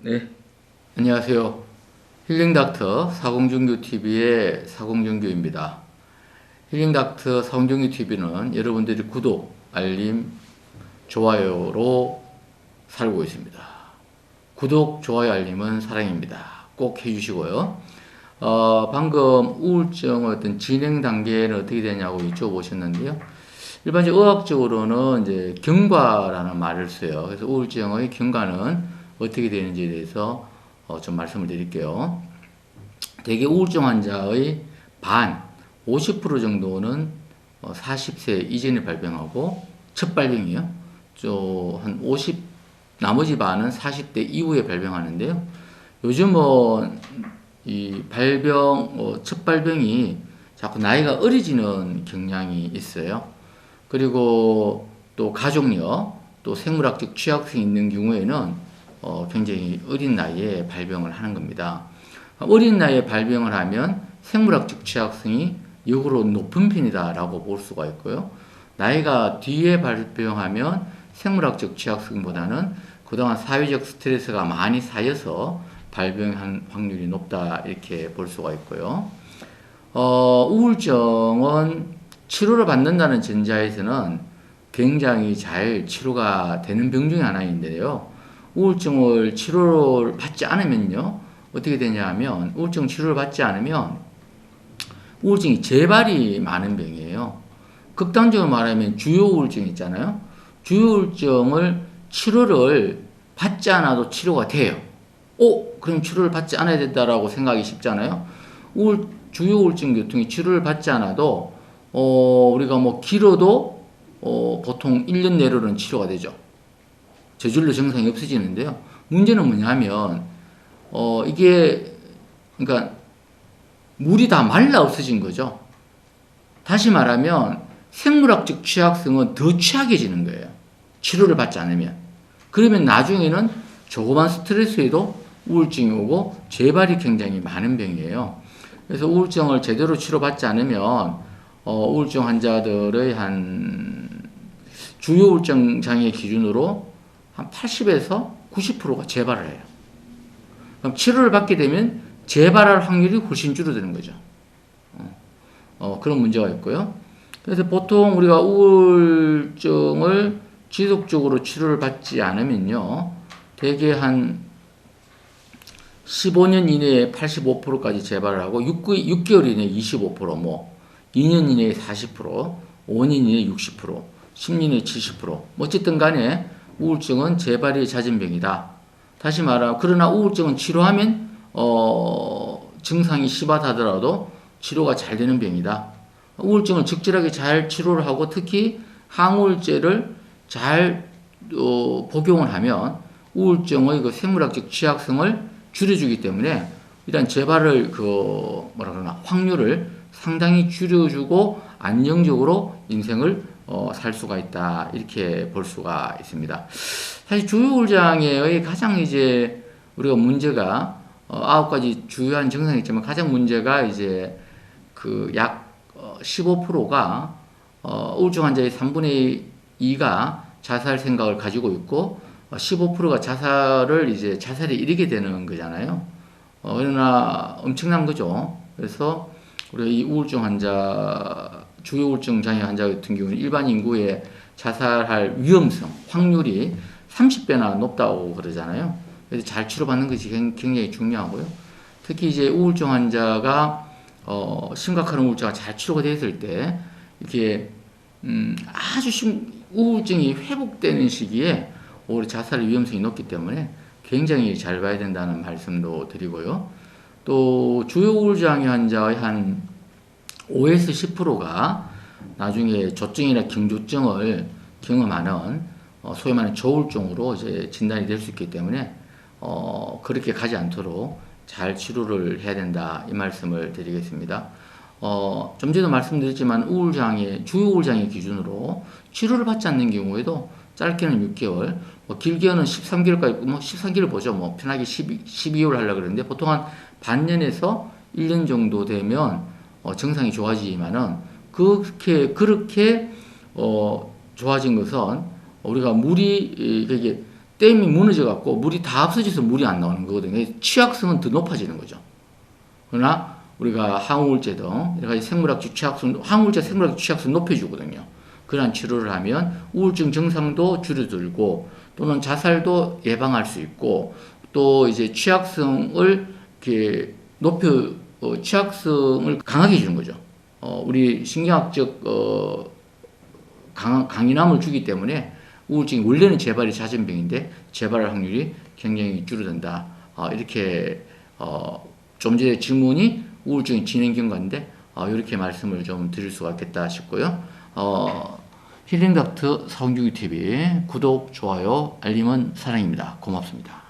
네, 안녕하세요. 힐링닥터 사공정교TV의 사공정교입니다. 힐링닥터 사공정교TV는 여러분들이 구독, 알림, 좋아요로 살고 있습니다. 구독, 좋아요, 알림은 사랑입니다. 꼭 해주시고요. 방금 우울증의 어떤 진행 단계는 어떻게 되냐고 여쭤보셨는데요. 일반적으로 의학적으로는 이제 경과라는 말을 써요. 그래서 우울증의 경과는 어떻게 되는지에 대해서 좀 말씀을 드릴게요. 대개 우울증 환자의 반, 50% 정도는 40세 이전에 발병하고 첫 발병이요. 한 50, 나머지 반은 40대 이후에 발병하는데요. 요즘은 이 첫 발병이 자꾸 나이가 어려지는 경향이 있어요. 그리고 또 가족력, 또 생물학적 취약성이 있는 경우에는 굉장히 어린 나이에 발병을 하는 겁니다. 어린 나이에 발병을 하면 생물학적 취약성이 역으로 높은 편이다라고 볼 수가 있고요. 나이가 뒤에 발병하면 생물학적 취약성보다는 그동안 사회적 스트레스가 많이 쌓여서 발병한 확률이 높다 이렇게 볼 수가 있고요. 우울증은 치료를 받는다는 전자에서는 굉장히 잘 치료가 되는 병 중에 하나인데요. 우울증을 치료를 받지 않으면요. 어떻게 되냐 하면 우울증 치료를 받지 않으면 우울증이 재발이 많은 병이에요. 극단적으로 말하면 주요 우울증 있잖아요. 주요 우울증을 치료를 받지 않아도 치료가 돼요. 그럼 치료를 받지 않아야 된다라고 생각이 쉽잖아요. 주요 우울증 계통이 치료를 받지 않아도 우리가 뭐 길어도 보통 1년 내로는 치료가 되죠. 저절로 증상이 없어지는데요. 문제는 뭐냐면 이게 그러니까 물이 다 말라 없어진 거죠. 다시 말하면 생물학적 취약성은 더 취약해지는 거예요. 치료를 받지 않으면. 그러면 나중에는 조그만 스트레스에도 우울증이 오고 재발이 굉장히 많은 병이에요. 그래서 우울증을 제대로 치료받지 않으면 우울증 환자들의 한 주요 우울증 장애 기준으로 한 80에서 90%가 재발을 해요. 그럼 치료를 받게 되면 재발할 확률이 훨씬 줄어드는 거죠. 그런 문제가 있고요. 그래서 보통 우리가 우울증을 지속적으로 치료를 받지 않으면요. 대개 한 15년 이내에 85%까지 재발을 하고 6개월 이내에 25%, 뭐 2년 이내에 40%, 5년 이내에 60%, 10년 이내에 70%. 어쨌든 간에 우울증은 재발이 잦은 병이다. 다시 말하면 그러나 우울증은 치료하면 증상이 심하다더라도 치료가 잘 되는 병이다. 우울증을 적절하게 잘 치료를 하고 특히 항우울제를 잘 복용을 하면 우울증의 그 생물학적 취약성을 줄여주기 때문에 일단 재발을 확률을 상당히 줄여주고 안정적으로 인생을 살 수가 있다 이렇게 볼 수가 있습니다. 사실 주요 장애의 가장 이제 우리가 문제가 9가지 주요한 증상이 있지만 가장 문제가 이제 그 약 15%가 우울증 환자의 3분의 2가 자살 생각을 가지고 있고 15%가 자살에 이르게 되는 거잖아요. 그러나 엄청난 거죠. 그래서 우리가 이 우울증 환자 주요 우울증 장애 환자 같은 경우는 일반 인구의 자살할 위험성, 확률이 30배나 높다고 그러잖아요. 그래서 잘 치료받는 것이 굉장히 중요하고요. 특히 이제 우울증 환자가 심각한 우울증가 잘 치료가 됐을 때 이렇게 우울증이 회복되는 시기에 오히려 자살의 위험성이 높기 때문에 굉장히 잘 봐야 된다는 말씀도 드리고요. 또 주요 우울장애 환자의 한 5에서 10%가 나중에 조증이나 경조증을 경험하는 소위 말하는 저우울증으로 이제 진단이 될 수 있기 때문에 그렇게 가지 않도록 잘 치료를 해야 된다 이 말씀을 드리겠습니다. 좀 전에도 말씀드렸지만 주요 우울장애 기준으로 치료를 받지 않는 경우에도 짧게는 6개월, 길게는 13개월까지, 13개월 보죠. 편하게 12개월 하려고 그러는데 보통 한 반년에서 1년 정도 되면 증상이 좋아지지만은 그렇게 좋아진 것은 우리가 물이 이게 댐이 무너져 갖고 물이 다 없어져서 물이 안 나오는 거거든요. 취약성은 더 높아지는 거죠. 그러나 우리가 항우울제 등 여러 가지 생물학적 취약성, 항우울제 생물학적 취약성 높여주거든요. 그러한 치료를 하면 우울증 증상도 줄어들고 또는 자살도 예방할 수 있고 또 이제 취약성을 이렇게 취약성을 강하게 해주는 거죠. 우리 신경학적 강인함을 주기 때문에 우울증이 원래는 재발이 잦은 병인데 재발 확률이 굉장히 줄어든다. 이렇게 좀 전에 질문이 우울증의 진행 경과인데 이렇게 말씀을 좀 드릴 수가 있겠다 싶고요. 힐링닥터 성규TV 구독, 좋아요, 알림은 사랑입니다. 고맙습니다.